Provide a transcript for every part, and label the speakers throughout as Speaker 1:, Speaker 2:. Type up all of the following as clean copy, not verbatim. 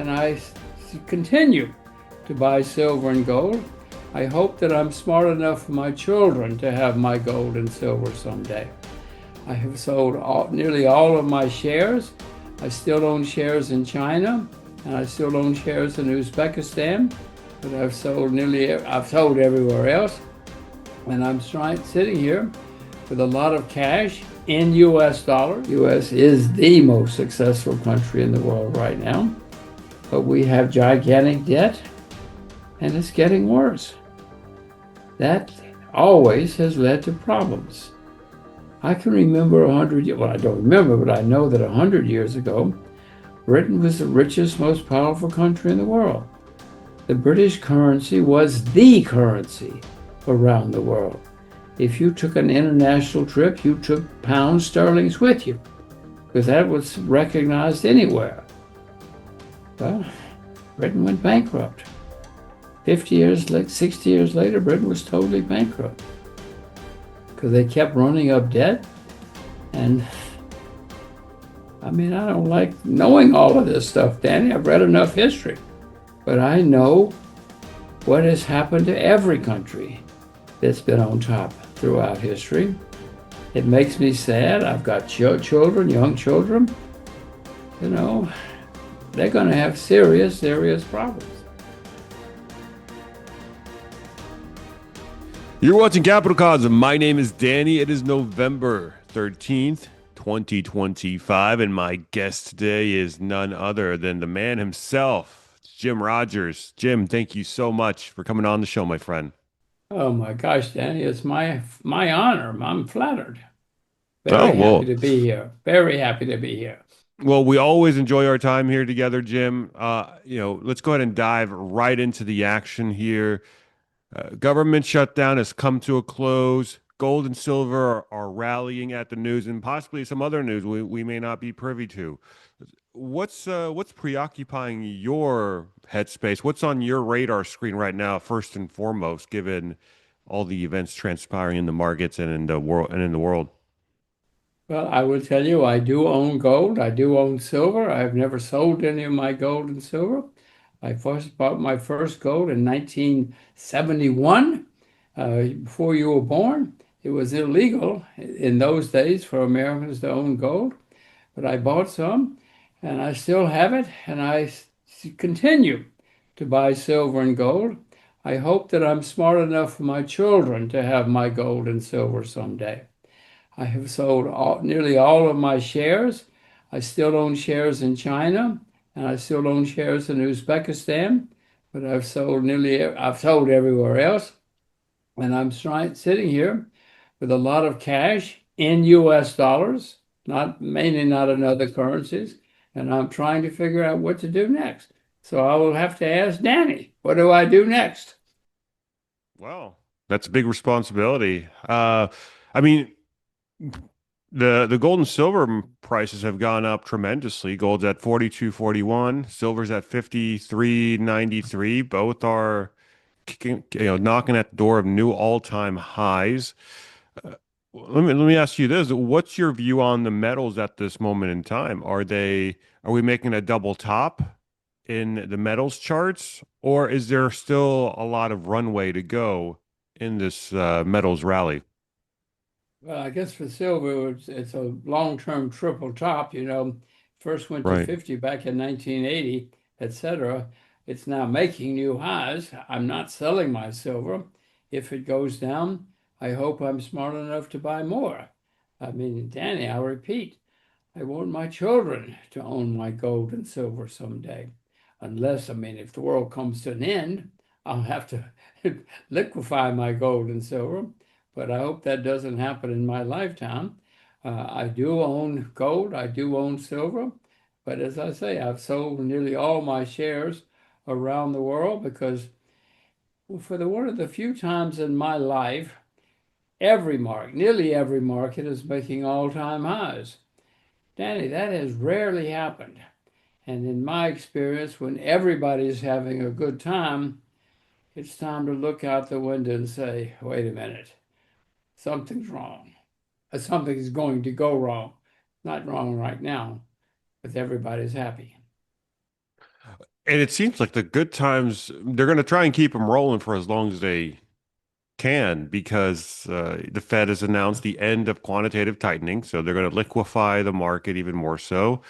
Speaker 1: and I continue to buy silver and gold. I hope that I'm smart enough for my children to have my gold and silver someday. I have sold nearly all of my shares. I still own shares in China, and I still own shares in Uzbekistan, but I've sold everywhere else. And I'm sitting here with a lot of cash in US dollars. US is the most successful country in the world right now, but we have gigantic debt, and it's getting worse. That always has led to problems. I can remember 100 years, well, I don't remember, but I know that 100 years ago, Britain was the richest, most powerful country in the world. The British currency was the currency around the world. If you took an international trip, you took pounds sterlings with you, because that was recognized anywhere. Well, Britain went bankrupt. 60 years later, Britain was totally bankrupt because they kept running up debt. And I mean, I don't like knowing all of this stuff, Danny. I've read enough history, but I know what has happened to every country that's been on top throughout history. It makes me sad. I've got children, young children. You know, they're going to have serious, serious problems.
Speaker 2: You're watching CapitalCosm. My name is Danny. It is November 13th, 2025, and my guest today is none other than the man himself, Jim Rogers. Jim, thank you so much for coming on the show, my friend.
Speaker 1: Oh my gosh, Danny, it's my honor. I'm flattered.
Speaker 2: Oh,
Speaker 1: Very happy
Speaker 2: well,
Speaker 1: to be here. Very happy to be here.
Speaker 2: well, we always enjoy our time here together, Jim. Let's go ahead and dive right into the action here. Government shutdown has come to a close. Gold and silver are rallying at the news, and possibly some other news we may not be privy to. What's preoccupying your headspace? What's on your radar screen right now, first and foremost, given all the events transpiring in the markets and in the world?
Speaker 1: Well, I will tell you, I do own gold. I do own silver. I've never sold any of my gold and silver. I first bought my first gold in 1971, before you were born. It was illegal in those days for Americans to own gold, but I bought some, and I still have it, and continue to buy silver and gold. I hope that I'm smart enough for my children to have my gold and silver someday. I have sold nearly all of my shares. I still own shares in China, and I still own shares in Uzbekistan, but I've sold everywhere else. And I'm sitting here with a lot of cash in US dollars, mainly not in other currencies, and I'm trying to figure out what to do next. So I will have to ask Danny, what do I do next?
Speaker 2: Well, that's a big responsibility. I mean, the gold and silver prices have gone up tremendously. Gold's at 42.41, silver's at 53.93. Both are knocking at the door of new all-time highs. Uh, let me ask you this: what's your view on the metals at this moment in time? Are we making a double top in the metals charts, or is there still a lot of runway to go in this metals rally?
Speaker 1: Well, I guess for silver, it's a long-term triple top. First went to
Speaker 2: Right.
Speaker 1: 50 back in 1980, etc. It's now making new highs. I'm not selling my silver. If it goes down, I hope I'm smart enough to buy more. I mean, Danny, I repeat, I want my children to own my gold and silver someday. Unless, I mean, if the world comes to an end, I'll have to liquefy my gold and silver. But I hope that doesn't happen in my lifetime. I do own gold, I do own silver, but as I say, I've sold nearly all my shares around the world because, well, for one of the few times in my life, nearly every market is making all-time highs. Danny, that has rarely happened. And in my experience, when everybody's having a good time, it's time to look out the window and say, wait a minute, something's wrong. Something's going to go wrong. Not wrong right now, but everybody's happy.
Speaker 2: And it seems like the good times, they're going to try and keep them rolling for as long as they can because the Fed has announced the end of quantitative tightening. So they're going to liquefy the market even more so.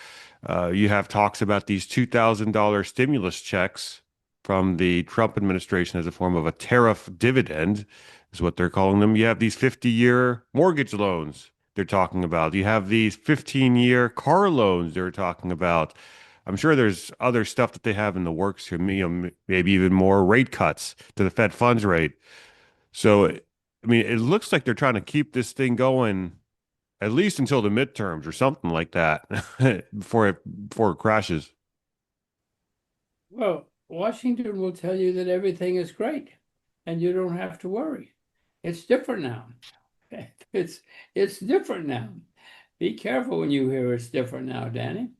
Speaker 2: You have talks about these $2,000 stimulus checks from the Trump administration as a form of a tariff dividend, is what they're calling them. You have these 50-year mortgage loans they're talking about. You have these 15-year car loans they're talking about. I'm sure there's other stuff that they have in the works here, maybe even more rate cuts to the Fed funds rate. So, I mean, it looks like they're trying to keep this thing going at least until the midterms or something like that before it crashes.
Speaker 1: Well, Washington will tell you that everything is great and you don't have to worry. It's different now. It's it's different now. Be careful when you hear it's different now, Danny.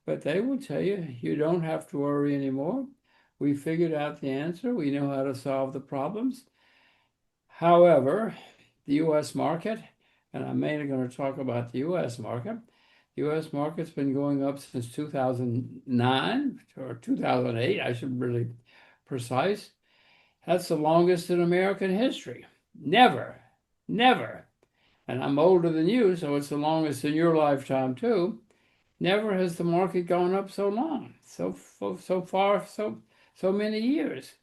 Speaker 1: But they will tell you you don't have to worry anymore. We figured out the answer. We know how to solve the problems. However, the US market, and I'm mainly going to talk about the US market, the US market's been going up since 2009 or 2008, I should really precise. That's the longest in American history. Never, never. And I'm older than you, so it's the longest in your lifetime too. Never has the market gone up so long, so far, so many years.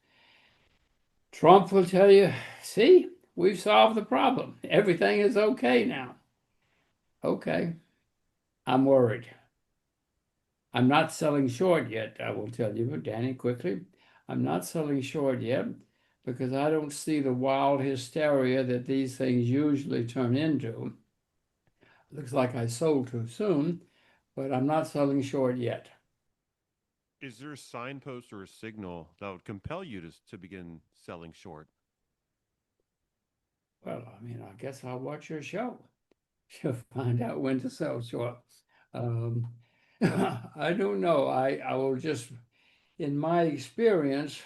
Speaker 1: Trump will tell you, see, we've solved the problem. Everything is okay now. Okay, I'm worried. I'm not selling short yet, I will tell you, Danny, quickly. I'm not selling short yet because I don't see the wild hysteria that these things usually turn into. Looks like I sold too soon, but I'm not selling short yet.
Speaker 2: Is there a signpost or a signal that would compel you to begin selling short?
Speaker 1: Well, I mean, I guess I'll watch your show. You'll find out when to sell short. Um, I don't know. I will just, in my experience,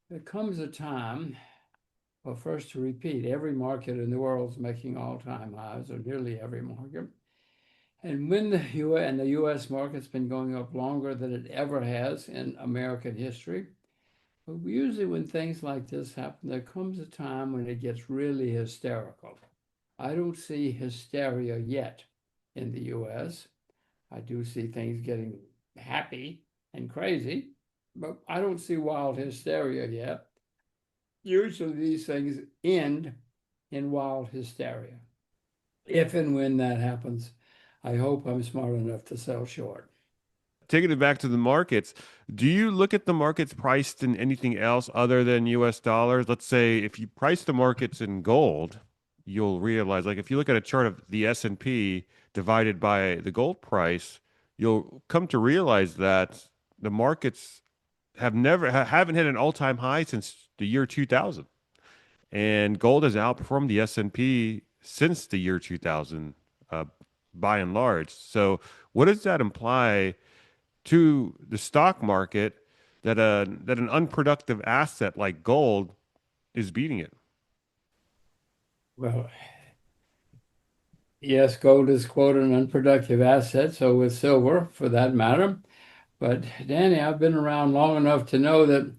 Speaker 1: there comes a time, well, first to repeat, every market in the world is making all-time highs, or nearly every market. And when the US market's been going up longer than it ever has in American history, but usually when things like this happen, there comes a time when it gets really hysterical. I don't see hysteria yet in the US. I do see things getting happy and crazy, but I don't see wild hysteria yet. Usually these things end in wild hysteria. If and when that happens, I hope I'm smart enough to sell short.
Speaker 2: Taking it back to the markets, do you look at the markets priced in anything else other than US dollars? Let's say if you price the markets in gold, you'll realize, like if you look at a chart of the S&P divided by the gold price, you'll come to realize that the markets haven't hit an all-time high since the year 2000. And gold has outperformed the S&P since the year 2000, uh, by and large. So what does that imply to the stock market that an unproductive asset like gold is beating it?
Speaker 1: Well, yes, gold is quote an unproductive asset, so with silver for that matter. But Danny, I've been around long enough to know that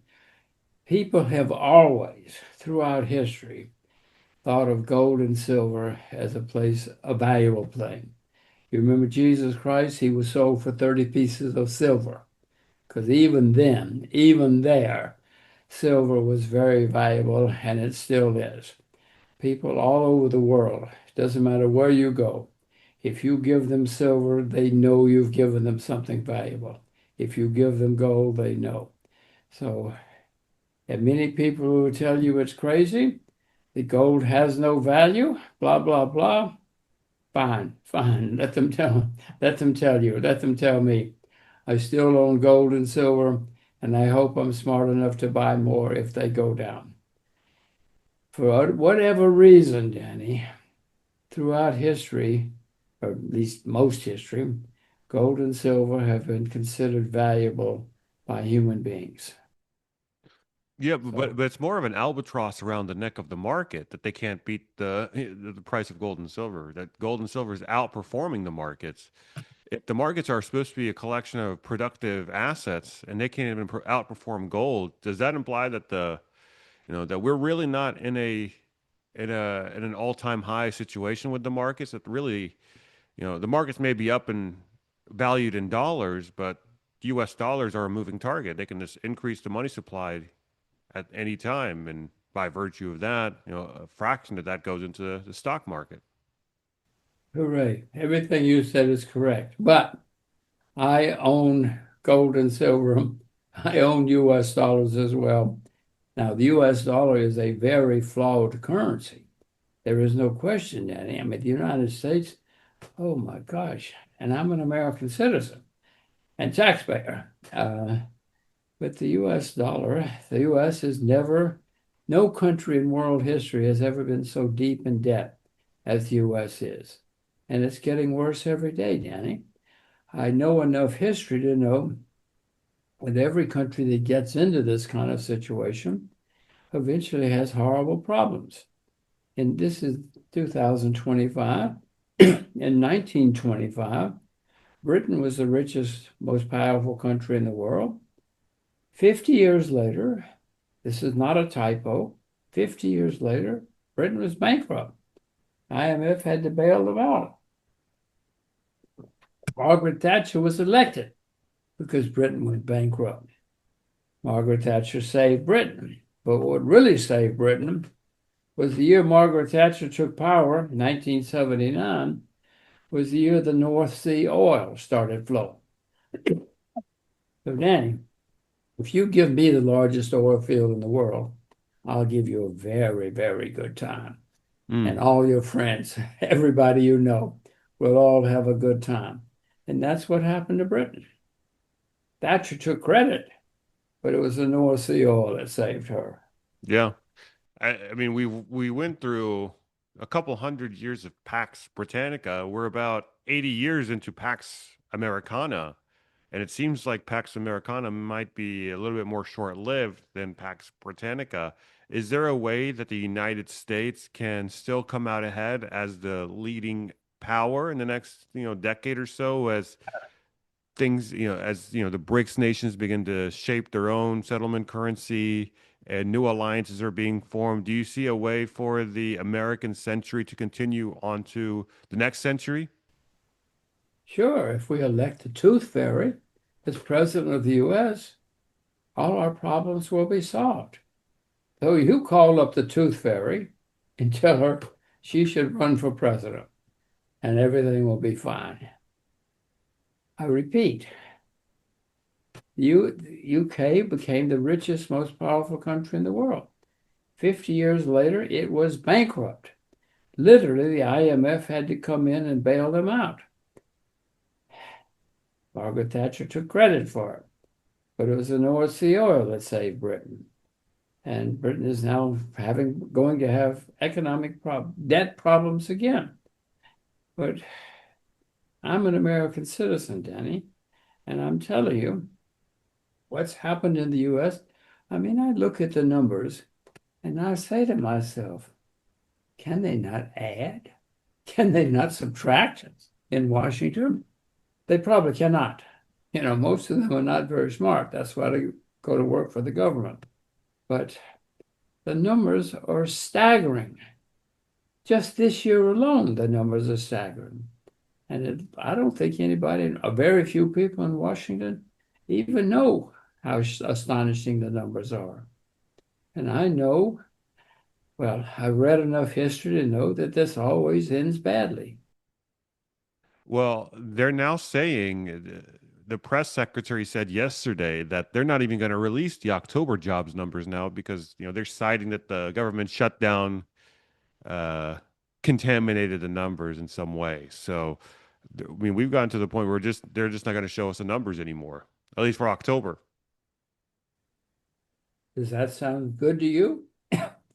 Speaker 1: people have always, throughout history, thought of gold and silver as a valuable thing. You remember Jesus Christ, he was sold for 30 pieces of silver, because even then, even there, silver was very valuable, and it still is. People all over the world, it doesn't matter where you go, if you give them silver, they know you've given them something valuable. If you give them gold, they know. So, and many people will tell you it's crazy, the gold has no value, blah, blah, blah. Fine, fine. Let them tell you, let them tell me. I still own gold and silver, and I hope I'm smart enough to buy more if they go down. For whatever reason, Danny, throughout history, or at least most history, gold and silver have been considered valuable by human beings.
Speaker 2: Yeah,
Speaker 1: So,
Speaker 2: but it's more of an albatross around the neck of the market that they can't beat the price of gold and silver. That gold and silver is outperforming the markets. if the markets are supposed to be a collection of productive assets and they can't even outperform gold, does that imply that that we're really not in an all-time high situation with the markets? That really, the markets may be up and valued in dollars, but US dollars are a moving target. They can just increase the money supply at any time, and by virtue of that, a fraction of that goes into the stock market.
Speaker 1: Hooray. Everything you said is correct. But I own gold and silver. I own US dollars as well. Now, the US dollar is a very flawed currency. There is no question, Danny. I mean, the United States, oh my gosh, and I'm an American citizen and taxpayer. But the US dollar, the US has never, no country in world history has ever been so deep in debt as the US is. And it's getting worse every day, Danny. I know enough history to know that every country that gets into this kind of situation eventually has horrible problems. And this is 2025. In 1925, Britain was the richest, most powerful country in the world. 50 years later, this is not a typo, 50 years later, Britain was bankrupt. IMF had to bail them out. Margaret Thatcher was elected because Britain went bankrupt. Margaret Thatcher saved Britain. But what really saved Britain was the year Margaret Thatcher took power, 1979, was the year the North Sea oil started flowing. So, Danny, if you give me the largest oil field in the world, I'll give you a very, very good time. And
Speaker 2: Mm.
Speaker 1: all your friends, everybody you know, will all have a good time. And that's what happened to Britain. Thatcher took credit, but it was the North Sea oil that saved her.
Speaker 2: Yeah. I mean, we went through a couple hundred years of Pax Britannica. We're about 80 years into Pax Americana, and it seems like Pax Americana might be a little bit more short-lived than Pax Britannica. Is there a way that the United States can still come out ahead as the leading power in the next, decade or so, as things, the BRICS nations begin to shape their own settlement currency and new alliances are being formed? Do you see a way for the American century to continue on to the next century?
Speaker 1: Sure, if we elect the Tooth Fairy as president of the US, all our problems will be solved. So you call up the Tooth Fairy and tell her she should run for president, and everything will be fine. I repeat, the UK became the richest, most powerful country in the world. 50 years later, it was bankrupt. Literally, the IMF had to come in and bail them out. Margaret Thatcher took credit for it, but it was the North Sea oil that saved Britain. And Britain is now going to have debt problems again. But I'm an American citizen, Danny, and I'm telling you what's happened in the US. I mean, I look at the numbers and I say to myself, can they not add? Can they not subtract in Washington? They probably cannot. Most of them are not very smart. That's why they go to work for the government. But the numbers are staggering. Just this year alone, the numbers are staggering. And I don't think anybody, a very few people in Washington, even know how astonishing the numbers are. And I know, well, I've read enough history to know that this always ends badly.
Speaker 2: Well, they're now saying, the press secretary said yesterday that they're not even going to release the October jobs numbers now because they're citing that the government shutdown uh, contaminated the numbers in some way. So, I mean, we've gotten to the point where they're just not going to show us the numbers anymore, at least for October.
Speaker 1: Does that sound good to you?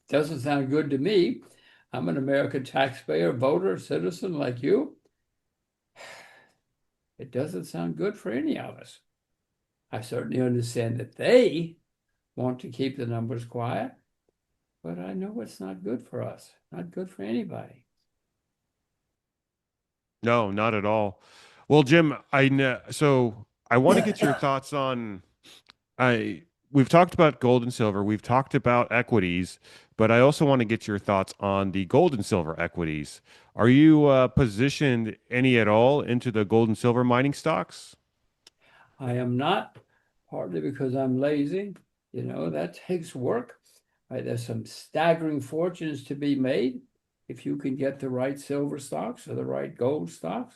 Speaker 1: Doesn't sound good to me. I'm an American taxpayer, voter, citizen like you. It doesn't sound good for any of us. I certainly understand that they want to keep the numbers quiet, but I know it's not good for us, not good for anybody.
Speaker 2: No, not at all. Well, Jim, I know, so I want to get your thoughts on I we've talked about gold and silver, we've talked about equities, but I also want to get your thoughts on the gold and silver equities. Are you positioned any at all into the gold and silver mining stocks?
Speaker 1: I am not, partly because I'm lazy. You know, that takes work. Right? There's some staggering fortunes to be made if you can get the right silver stocks or the right gold stocks,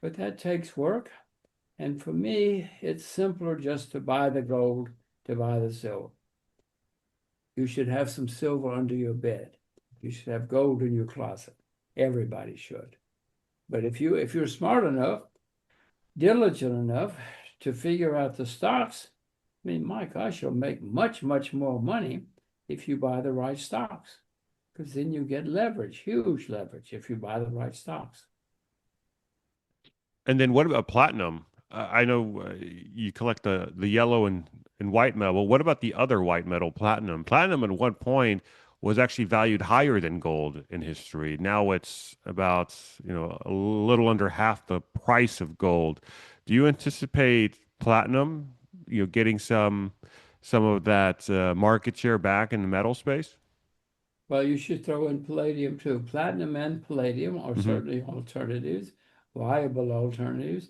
Speaker 1: but that takes work. And for me, it's simpler just to buy the gold, to buy the silver. You should have some silver under your bed. You should have gold in your closet. Everybody should. But if you're smart enough, diligent enough to figure out the stocks, I mean, my gosh, you'll make much, much more money if you buy the right stocks, because then you get leverage, huge leverage, if you buy the right stocks.
Speaker 2: And then what about platinum? I know you collect the yellow and white metal. What about the other white metal, platinum? Platinum at one point was actually valued higher than gold in history. Now it's about, a little under half the price of gold. Do you anticipate platinum, getting some of that market share back in the metal space?
Speaker 1: Well, you should throw in palladium too. Platinum and palladium are
Speaker 2: Hmm.
Speaker 1: certainly alternatives, viable alternatives.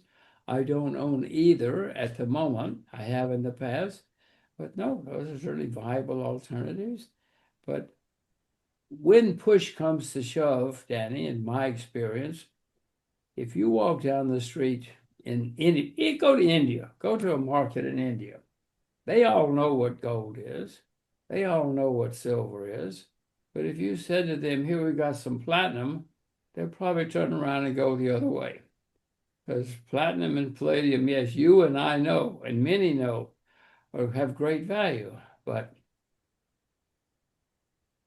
Speaker 1: I don't own either at the moment. I have in the past, but no, those are certainly viable alternatives. But when push comes to shove, Danny, in my experience, if you walk down the street in India, go to India, go to a market in India. They all know what gold is. They all know what silver is. But if you said to them, here we got some platinum, they'll probably turn around and go the other way. Because platinum and palladium, yes, you and I know, and many know, or have great value. But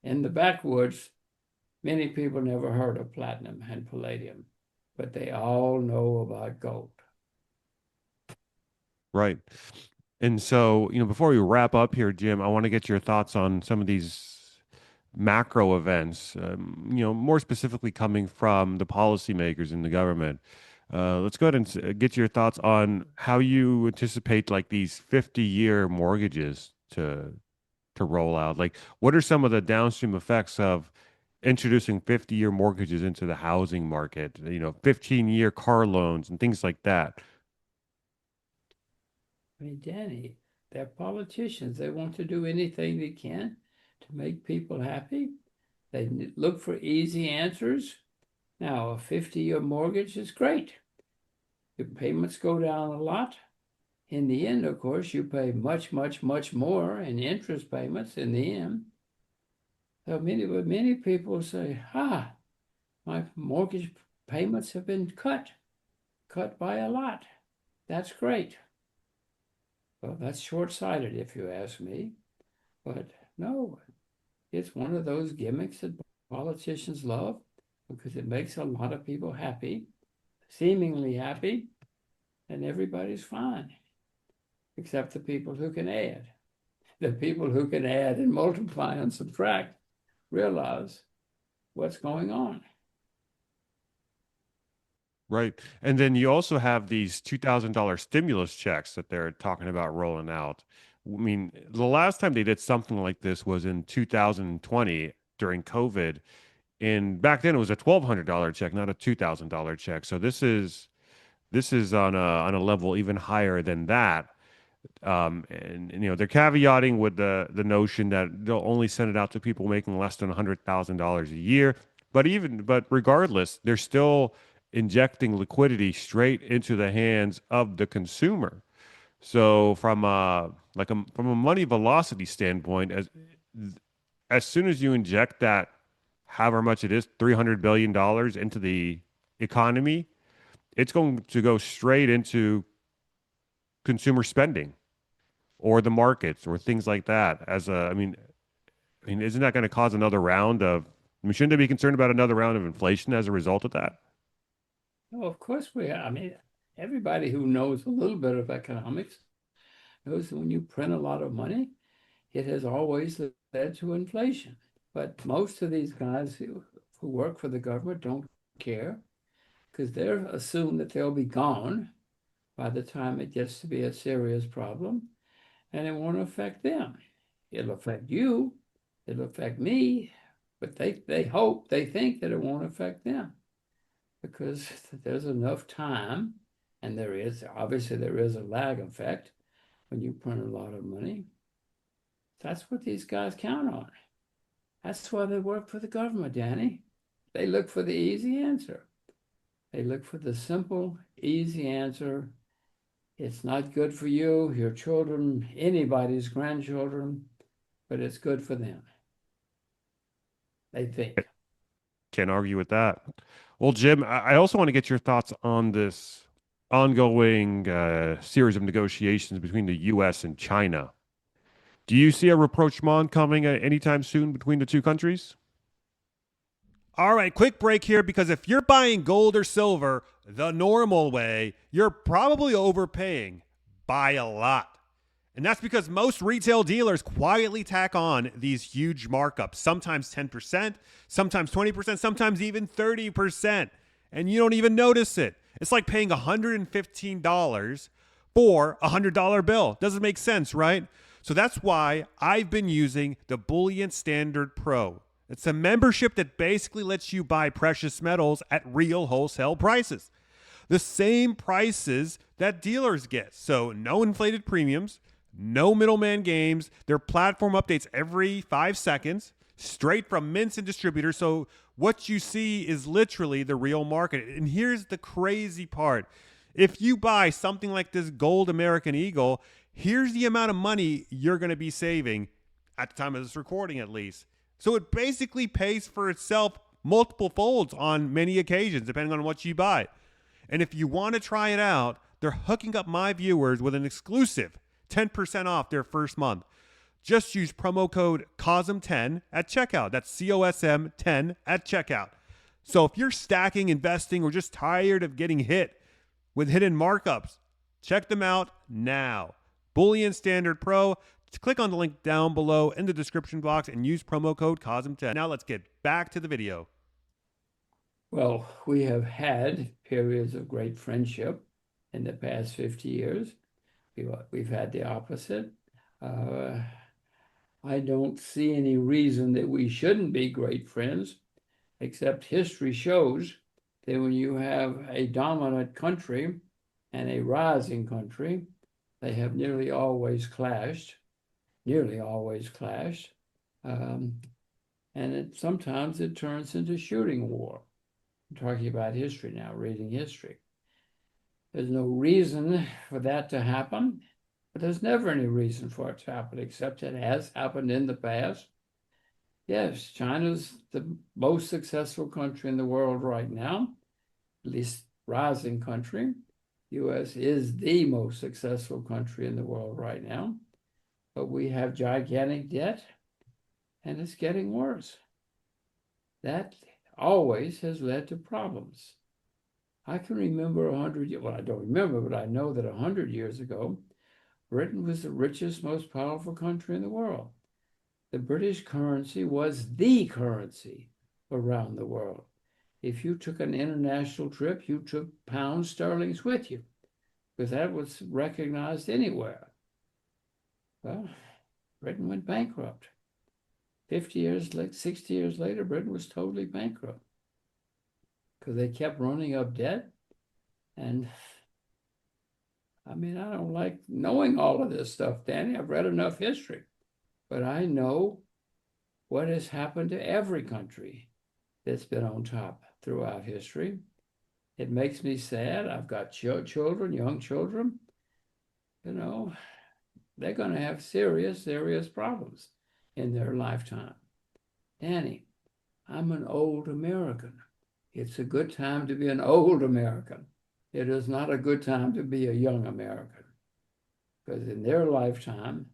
Speaker 1: in the backwoods, many people never heard of platinum and palladium, but they all know about gold.
Speaker 2: Right. And so, before we wrap up here, Jim, I want to get your thoughts on some of these macro events, more specifically coming from the policymakers in the government. Let's go ahead and get your thoughts on how you anticipate like these 50-year mortgages to roll out. Like, what are some of the downstream effects of introducing 50-year mortgages into the housing market, 15-year car loans and things like that?
Speaker 1: I mean, Danny, they're politicians. They want to do anything they can to make people happy. They look for easy answers. Now, a 50-year mortgage is great. Your payments go down a lot. In the end, of course, you pay much, much, much more in interest payments in the end. So many people say, my mortgage payments have been cut by a lot. That's great. Well, that's short-sighted if you ask me. But no, it's one of those gimmicks that politicians love because it makes a lot of people happy, seemingly happy, and everybody's fine, except the people who can add. The people who can add and multiply and subtract realize what's going on.
Speaker 2: Right. And then you also have these $2,000 stimulus checks that they're talking about rolling out. I mean, the last time they did something like this was in 2020 during COVID. And back then it was a $1,200 check, not a $2,000 check. So this is on a level even higher than that. And they're caveating with the notion that they'll only send it out to people making less than $100,000 a year. But regardless, they're still injecting liquidity straight into the hands of the consumer. So from a money velocity standpoint, as soon as you inject that, however much it is, $300 billion into the economy, it's going to go straight into consumer spending or the markets or things like that. I mean, isn't that going to cause another round of? I mean, shouldn't they be concerned about another round of inflation as a result of that?
Speaker 1: Oh, of course we are. I mean, everybody who knows a little bit of economics knows that when you print a lot of money, it has always led to inflation. But most of these guys who work for the government don't care. because they're assumed that they'll be gone by the time it gets to be a serious problem, and it won't affect them. It'll affect you, it'll affect me, but they hope, they think that it won't affect them because there's enough time, and there is, obviously there is a lag effect when you print a lot of money. That's what these guys count on. That's why they work for the government, Danny. They look for the easy answer. They look for the simple, easy answer. It's not good for you, your children, anybody's grandchildren, but it's good for them, they think.
Speaker 2: Can't argue with that. Well, Jim, I also want to get your thoughts on this ongoing series of negotiations between the U.S. and China. Do you see a rapprochement coming anytime soon between the two countries? All right, quick break here because if you're buying gold or silver the normal way, you're probably overpaying by a lot. And that's because most retail dealers quietly tack on these huge markups, sometimes 10%, sometimes 20%, sometimes even 30%. And you don't even notice it. It's like paying $115 for a $100 bill. Doesn't make sense, right? So that's why I've been using the Bullion Standard Pro. It's a membership that basically lets you buy precious metals at real wholesale prices. The same prices that dealers get. So no inflated premiums, no middleman games. Their platform updates every 5 seconds, straight from mints and distributors. So what you see is literally the real market. And here's the crazy part. If you buy something like this gold American Eagle, here's the amount of money you're going to be saving at the time of this recording, at least. So it basically pays for itself multiple folds on many occasions, depending on what you buy. And if you want to try it out, they're hooking up my viewers with an exclusive 10% off their first month. Just use promo code COSM10 at checkout. That's COSM 10 at checkout. So if you're stacking, investing, or just tired of getting hit with hidden markups, check them out now. Bullion Standard Pro. Click on the link down below in the description box and use promo code COSM10. Now let's get back to the video.
Speaker 1: Well, we have had periods of great friendship in the past 50 years. We've had the opposite. I don't see any reason that we shouldn't be great friends, except history shows that when you have a dominant country and a rising country, they have nearly always clashed. And sometimes it turns into shooting war. I'm talking about history now, reading history. There's no reason for that to happen, but there's never any reason for it to happen, except it has happened in the past. Yes, China's the most successful country in the world right now, at least rising country. U.S. is the most successful country in the world right now. But we have gigantic debt, and it's getting worse. That always has led to problems. I can remember 100 years, well, I don't remember, but I know that 100 years ago, Britain was the richest, most powerful country in the world. The British currency was the currency around the world. If you took an international trip, you took pounds sterlings with you, because that was recognized anywhere. Well, Britain went bankrupt. 60 years later, Britain was totally bankrupt because they kept running up debt. And I mean, I don't like knowing all of this stuff, Danny. I've read enough history, but I know what has happened to every country that's been on top throughout history. It makes me sad. I've got children, young children, you know. They're going to have serious, serious problems in their lifetime. Danny, I'm an old American. It's a good time to be an old American. It is not a good time to be a young American, because in their lifetime,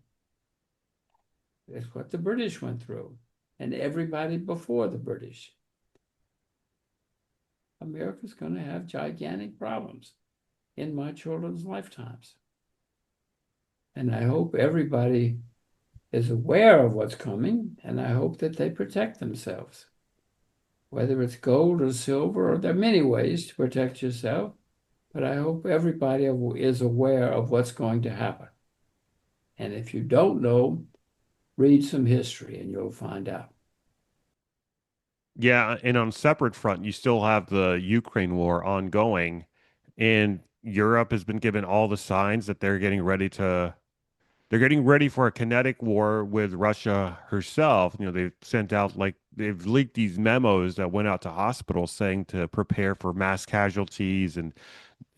Speaker 1: it's what the British went through and everybody before the British. America's going to have gigantic problems in my children's lifetimes. And I hope everybody is aware of what's coming, and I hope that they protect themselves. whether it's gold or silver, or there are many ways to protect yourself, but I hope everybody is aware of what's going to happen. And if you don't know, read some history and you'll find out.
Speaker 2: Yeah, and on a separate front, you still have the Ukraine war ongoing, and Europe has been given all the signs that they're getting ready for a kinetic war with Russia herself. You know, they've sent out like they've leaked these memos that went out to hospitals saying to prepare for mass casualties and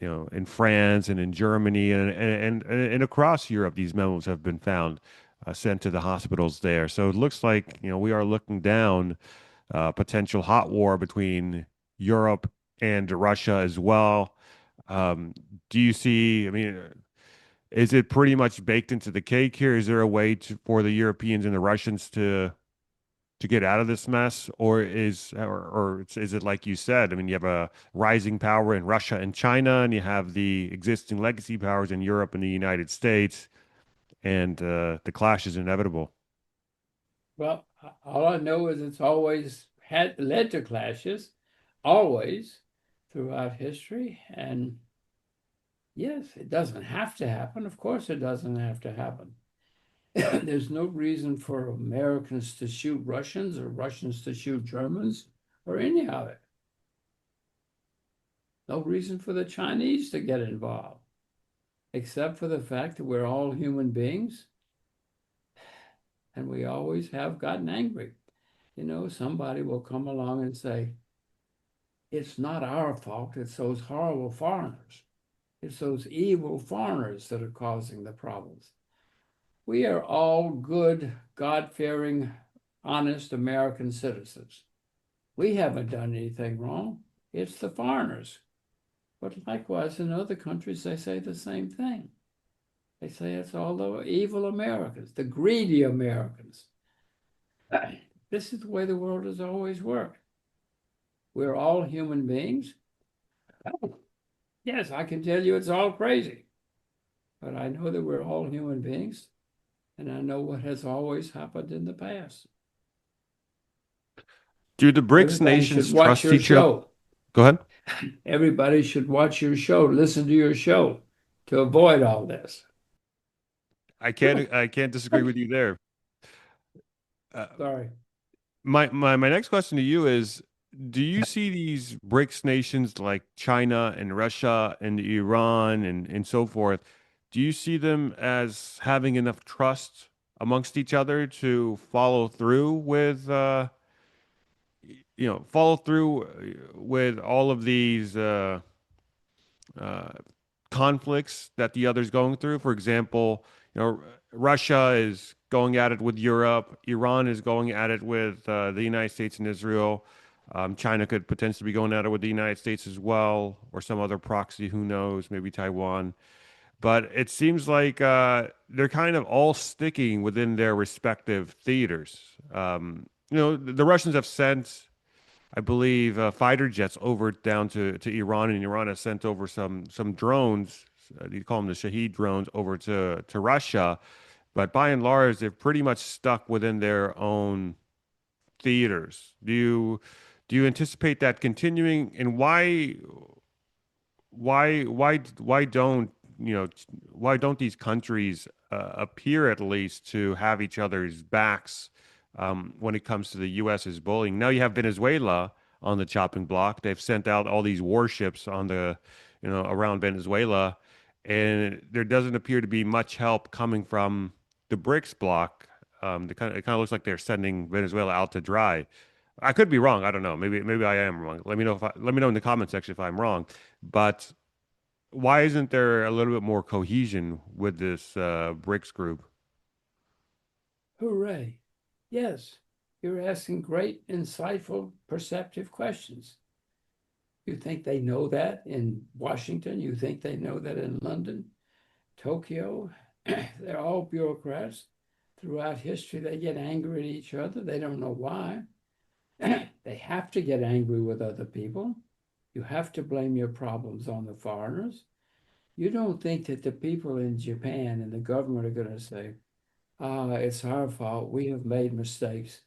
Speaker 2: in France and in Germany and across Europe, these memos have been found sent to the hospitals there. So it looks like, we are looking down potential hot war between Europe and Russia as well. Um, do you see, I mean, is it pretty much baked into the cake here? Is there a way for the Europeans and the Russians to get out of this mess, or is it like you said? I mean, you have a rising power in Russia and China, and you have the existing legacy powers in Europe and the United States, and the clash is inevitable.
Speaker 1: Well, all I know is it's always had led to clashes, always throughout history. And yes, it doesn't have to happen. Of course, it doesn't have to happen. There's no reason for Americans to shoot Russians or Russians to shoot Germans or any of it. No reason for the Chinese to get involved, except for the fact that we're all human beings and we always have gotten angry. Somebody will come along and say, it's not our fault, it's those horrible foreigners. It's those evil foreigners that are causing the problems. We are all good, God-fearing, honest American citizens. We haven't done anything wrong. It's the foreigners. But likewise, in other countries, they say the same thing. They say it's all the evil Americans, the greedy Americans. This is the way the world has always worked. We're all human beings. Yes, I can tell you it's all crazy, but I know that we're all human beings, and I know what has always happened in the past.
Speaker 2: Do the BRICS
Speaker 1: Everybody should
Speaker 2: nations
Speaker 1: watch
Speaker 2: trust
Speaker 1: your
Speaker 2: each other?
Speaker 1: show.
Speaker 2: Go ahead.
Speaker 1: Everybody should watch your show, listen to your show to avoid all this.
Speaker 2: I can't disagree with you there. Uh,
Speaker 1: Sorry.
Speaker 2: my next question to you is, do you see these BRICS nations like China and Russia and Iran and so forth, do you see them as having enough trust amongst each other to follow through with all of these uh, conflicts that the other's going through? For example, Russia is going at it with Europe. Iran is going at it with the United States and Israel. China could potentially be going at it with the United States as well, or some other proxy. Who knows? Maybe Taiwan. But it seems like they're kind of all sticking within their respective theaters. The Russians have sent, I believe, fighter jets over down to Iran, and Iran has sent over some drones. You call them the Shahed drones over to Russia, but by and large, they're pretty much stuck within their own theaters. Do you anticipate that continuing, and why don't why don't these countries appear at least to have each other's backs when it comes to the U.S.'s bullying? Now you have Venezuela on the chopping block. They've sent out all these warships on the around Venezuela, and there doesn't appear to be much help coming from the BRICS bloc. It kind of looks like they're sending Venezuela out to dry. I could be wrong. I don't know. Maybe I am wrong. Let me know in the comment section if I'm wrong. But why isn't there a little bit more cohesion with this BRICS group?
Speaker 1: Hooray. Yes, you're asking great, insightful, perceptive questions. You think they know that in Washington? You think they know that in London, Tokyo? They're all bureaucrats. Throughout history, they get angry at each other. They don't know why. They have to get angry with other people. You have to blame your problems on the foreigners. You don't think that the people in Japan and the government are going to say, it's our fault. We have made mistakes.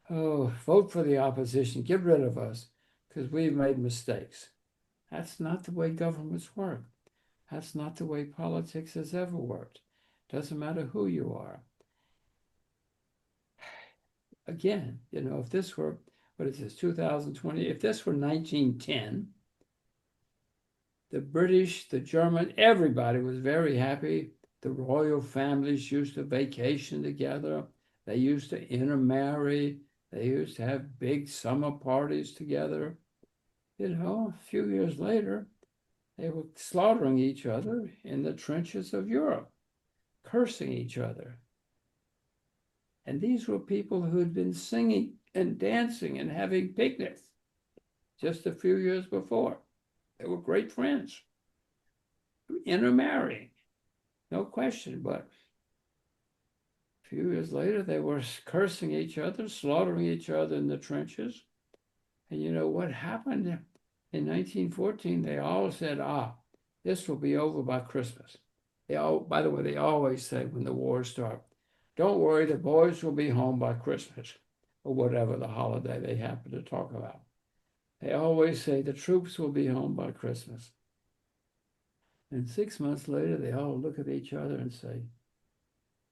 Speaker 1: Oh, vote for the opposition, get rid of us because we've made mistakes. That's not the way governments work. That's not the way politics has ever worked. Doesn't matter who you are. Again, if this were, what is this, 2020, if this were 1910, the British, the German, everybody was very happy. The royal families used to vacation together. They used to intermarry. They used to have big summer parties together. A few years later, they were slaughtering each other in the trenches of Europe, cursing each other. And these were people who had been singing and dancing and having picnics just a few years before. They were great friends, intermarrying, no question. But a few years later, they were cursing each other, slaughtering each other in the trenches. And you know what happened? In 1914, they all said, this will be over by Christmas. By the way, they always say when the wars start, don't worry, the boys will be home by Christmas, or whatever the holiday they happen to talk about. They always say the troops will be home by Christmas. And 6 months later, they all look at each other and say,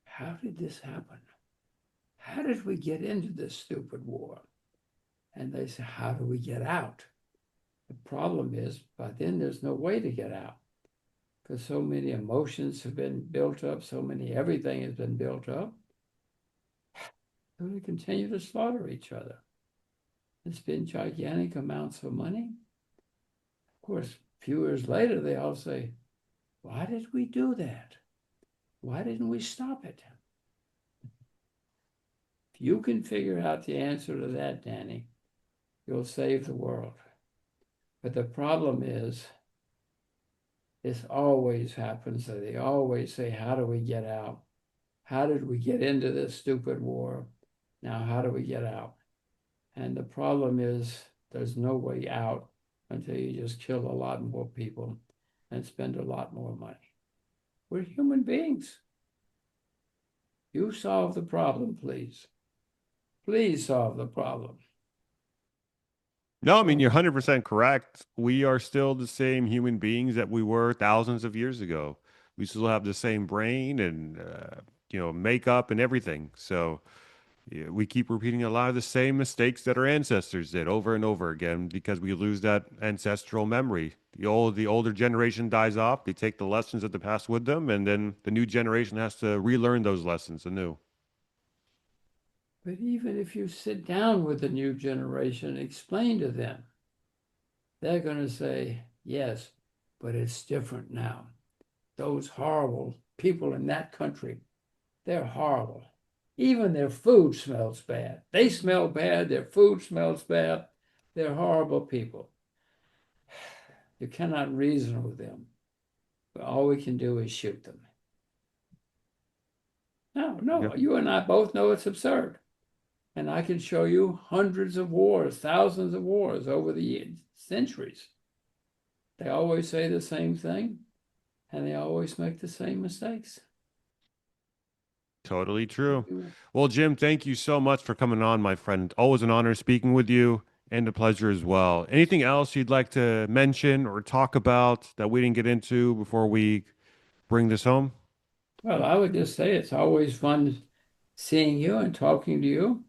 Speaker 1: how did this happen? How did we get into this stupid war? And they say, how do we get out? The problem is, by then, there's no way to get out because so many emotions have been built up, everything has been built up. So they continue to slaughter each other. It's been gigantic amounts of money. Of course, a few years later, they all say, why did we do that? Why didn't we stop it? If you can figure out the answer to that, Danny, you'll save the world. But the problem is, this always happens. So they always say, how do we get out? How did we get into this stupid war? Now, how do we get out? And the problem is, there's no way out until you just kill a lot more people and spend a lot more money. We're human beings. You solve the problem, please. Please solve the problem.
Speaker 2: No, I mean, you're 100% correct. We are still the same human beings that we were thousands of years ago. We still have the same brain and, makeup and everything. So yeah, we keep repeating a lot of the same mistakes that our ancestors did over and over again because we lose that ancestral memory. The older generation dies off. They take the lessons of the past with them, and then the new generation has to relearn those lessons anew.
Speaker 1: But even if you sit down with the new generation and explain to them, they're going to say, yes, but it's different now. Those horrible people in that country, they're horrible. Even their food smells bad. They smell bad, their food smells bad. They're horrible people. You cannot reason with them. But all we can do is shoot them. No,
Speaker 2: Yep.
Speaker 1: you and I both know it's absurd. And I can show you hundreds of wars, thousands of wars over the centuries. They always say the same thing, and they always make the same mistakes.
Speaker 2: Totally true. Well, Jim, thank you so much for coming on, my friend. Always an honor speaking with you and a pleasure as well. Anything else you'd like to mention or talk about that we didn't get into before we bring this home?
Speaker 1: Well, I would just say it's always fun seeing you and talking to you.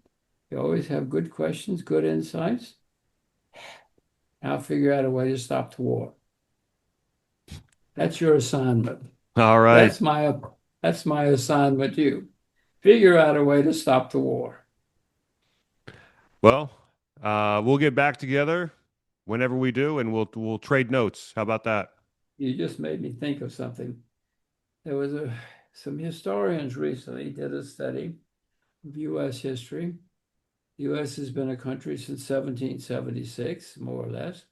Speaker 1: You always have good questions, good insights. I'll figure out a way to stop the war. That's your assignment.
Speaker 2: All right.
Speaker 1: That's my assignment to you. Figure out a way to stop the war.
Speaker 2: Well, we'll get back together whenever we do, and we'll trade notes. How about that?
Speaker 1: You just made me think of something. There was some historians recently did a study of U.S. history. The U.S. has been a country since 1776, more or less.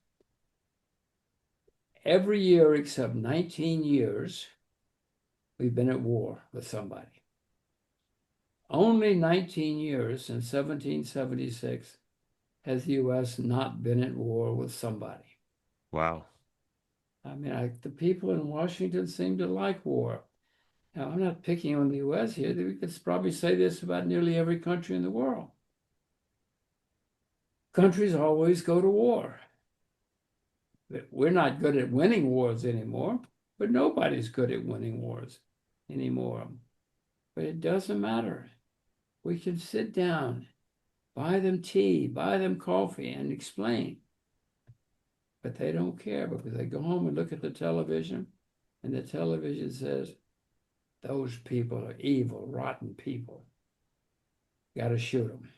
Speaker 1: Every year except 19 years, we've been at war with somebody. Only 19 years since 1776 has the U.S. not been at war with somebody.
Speaker 2: Wow.
Speaker 1: I mean, the people in Washington seem to like war. Now, I'm not picking on the U.S. here. We could probably say this about nearly every country in the world. countries always go to war. We're not good at winning wars anymore, but nobody's good at winning wars anymore. But it doesn't matter. We can sit down, buy them tea, buy them coffee, and explain. But they don't care because they go home and look at the television, and the television says, those people are evil, rotten people. Got to shoot them.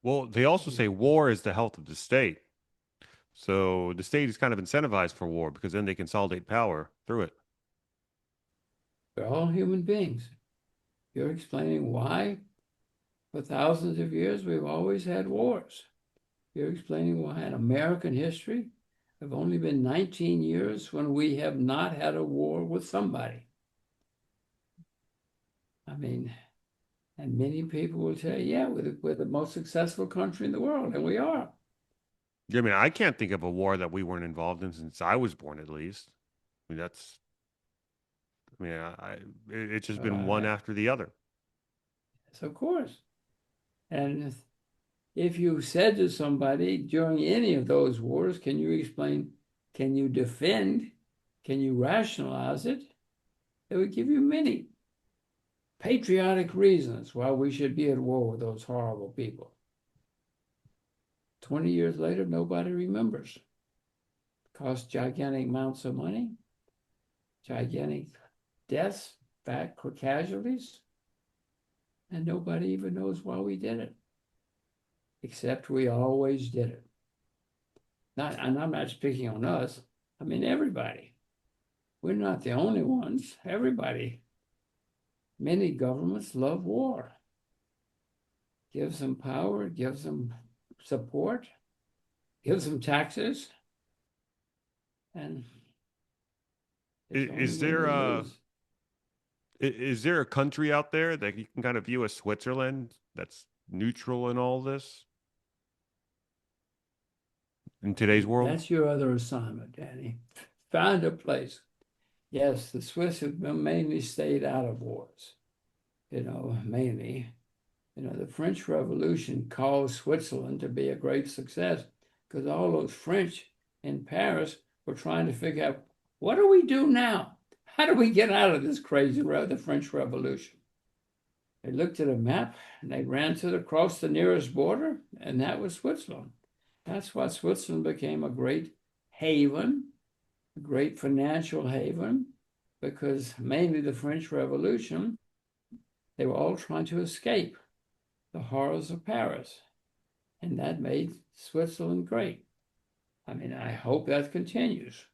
Speaker 2: Well, they also say war is the health of the state. So the state is kind of incentivized for war because then they consolidate power through it.
Speaker 1: We're all human beings. You're explaining why for thousands of years we've always had wars. You're explaining why in American history have only been 19 years when we have not had a war with somebody. I mean, and many people will tell you, yeah, we're the most successful country in the world, and we are.
Speaker 2: I mean, I can't think of a war that we weren't involved in since I was born, at least. I mean, I mean, it's just been one
Speaker 1: Uh,
Speaker 2: after the other.
Speaker 1: yes, of course. And if you said to somebody during any of those wars, can you explain, can you defend, can you rationalize it? They would give you many patriotic reasons why we should be at war with those horrible people. 20 years later, nobody remembers. It cost gigantic amounts of money, gigantic deaths, back casualties, and nobody even knows why we did it, except we always did it. And I'm not speaking on us. I mean, everybody. We're not the only ones. Everybody. Many governments love war. Gives them power, gives them support, gives them taxes, and it's only
Speaker 2: Is
Speaker 1: when
Speaker 2: there
Speaker 1: they lose.
Speaker 2: is there a country out there that you can kind of view as Switzerland that's neutral in all this in today's world?
Speaker 1: That's your other assignment, Danny. Find a place. Yes, the Swiss have mainly stayed out of wars, mainly. The French Revolution caused Switzerland to be a great success because all those French in Paris were trying to figure out, what do we do now? How do we get out of this crazy the French Revolution? They looked at a map and they ran across the nearest border, and that was Switzerland. That's why Switzerland became a great haven, a great financial haven, because mainly the French Revolution, they were all trying to escape the horrors of Paris. And that made Switzerland great. I mean, I hope that continues.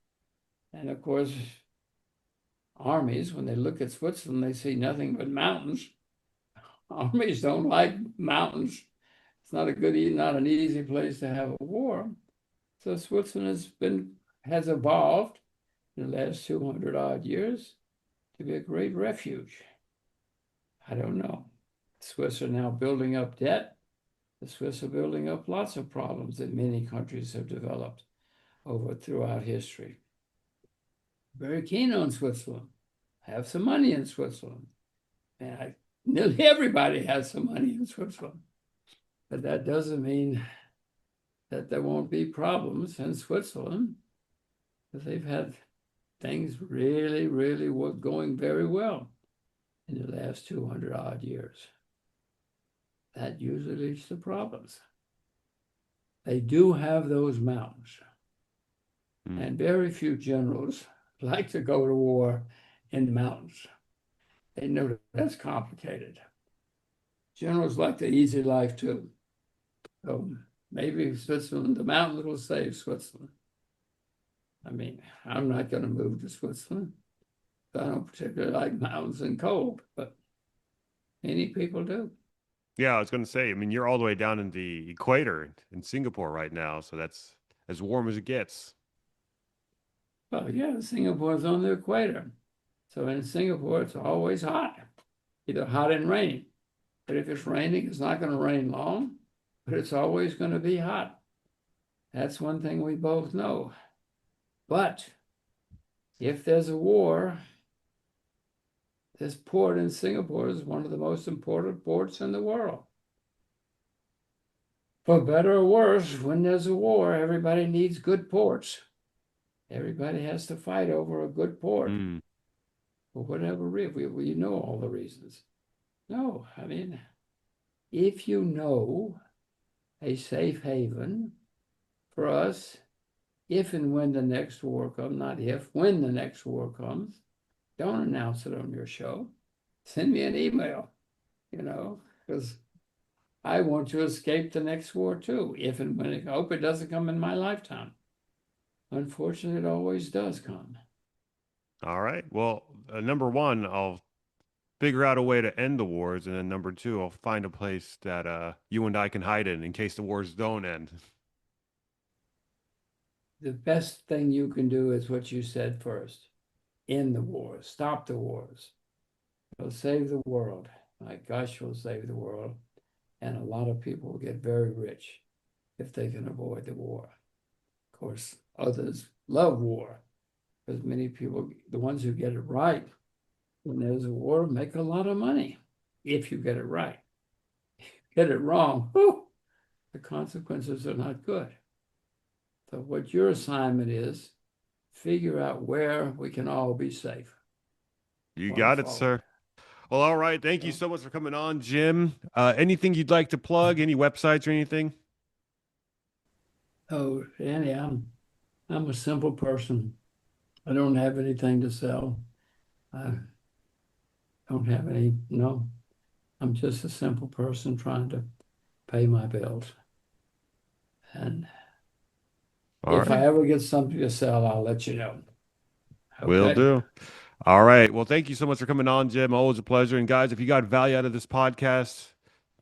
Speaker 1: And of course, armies, when they look at Switzerland, they see nothing but mountains. Armies don't like mountains. It's not an easy place to have a war. So Switzerland has evolved in the last 200 odd years to be a great refuge. I don't know. The Swiss are now building up debt. The Swiss are building up lots of problems that many countries have developed throughout history. Very keen on Switzerland. Have some money in Switzerland. And nearly everybody has some money in Switzerland. But that doesn't mean that there won't be problems in Switzerland, because they've had things really, really going very well in the last 200 odd years. That usually leads to problems. They do have those mountains. And very few generals like to go to war in mountains. They know that's complicated. Generals like the easy life too. So maybe Switzerland, the mountains will save Switzerland. I mean, I'm not going to move to Switzerland. I don't particularly like mountains and cold, but many people do.
Speaker 2: Yeah, I was going to say, I mean, you're all the way down in the equator in Singapore right now, so that's as warm as it gets.
Speaker 1: Well, yeah, Singapore's on the equator. So in Singapore, it's always hot, either hot and rainy. But if it's raining, it's not going to rain long, but it's always going to be hot. That's one thing we both know. But if there's a war, this port in Singapore is one of the most important ports in the world. For better or worse, when there's a war, everybody needs good ports. Everybody has to fight over a good port
Speaker 2: Mm.
Speaker 1: for whatever reason. We know all the reasons. No, I mean, if you know a safe haven for us, if and when the next war comes, not if, when the next war comes, don't announce it on your show. Send me an email, because I want to escape the next war too, if and when I hope it doesn't come in my lifetime. Unfortunately, it always does come.
Speaker 2: All right. Well, number one, I'll figure out a way to end the wars, and then number two, I'll find a place that you and I can hide in case the wars don't end.
Speaker 1: The best thing you can do is what you said first. End the wars, stop the wars. It'll save the world. My gosh, will save the world. And a lot of people will get very rich if they can avoid the war. Of course, others love war because many people, the ones who get it right, when there's a war, make a lot of money if you get it right. Get it wrong, whew, the consequences are not good. So, what your assignment is, figure out where we can all be safe
Speaker 2: You
Speaker 1: going
Speaker 2: got it,
Speaker 1: forward.
Speaker 2: sir. Well, all right. Thank you
Speaker 1: So,
Speaker 2: so much for coming on, Jim. Anything you'd like to plug? Any websites or anything?
Speaker 1: oh, Annie, I'm a simple person. I don't have anything to sell. I don't have any, no. I'm just a simple person trying to pay my bills. And
Speaker 2: All
Speaker 1: if
Speaker 2: right.
Speaker 1: I ever get something to sell, I'll let you know.
Speaker 2: Will
Speaker 1: Okay.
Speaker 2: do. All right. Well, thank you so much for coming on, Jim. Always a pleasure. And guys, if you got value out of this podcast,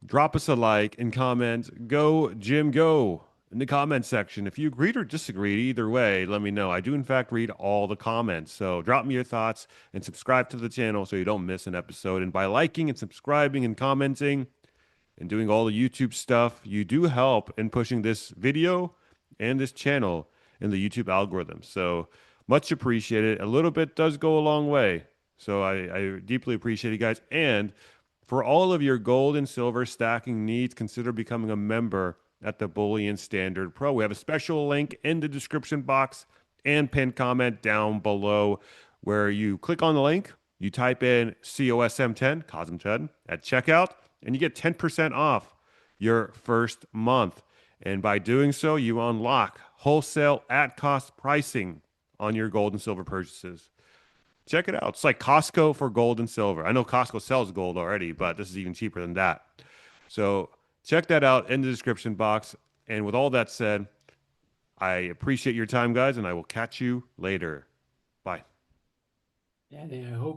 Speaker 2: drop us a like and comment. Go, Jim, go in the comment section. If you agreed or disagreed, either way, let me know. I do, in fact, read all the comments. So drop me your thoughts and subscribe to the channel so you don't miss an episode. And by liking and subscribing and commenting, and doing all the YouTube stuff, you do help in pushing this video and this channel in the YouTube algorithm. So much appreciated. A little bit does go a long way. So I deeply appreciate it, guys. And for all of your gold and silver stacking needs, consider becoming a member at the Bullion Standard Pro. We have a special link in the description box and pinned comment down below where you click on the link, you type in COSM10, COSM 10 at checkout, and you get 10% off your first month. And by doing so, you unlock wholesale at cost pricing on your gold and silver purchases. Check it out. It's like Costco for gold and silver. I know Costco sells gold already, but this is even cheaper than that. So check that out in the description box. And with all that said, I appreciate your time, guys, and I will catch you later. Bye.
Speaker 1: And I hope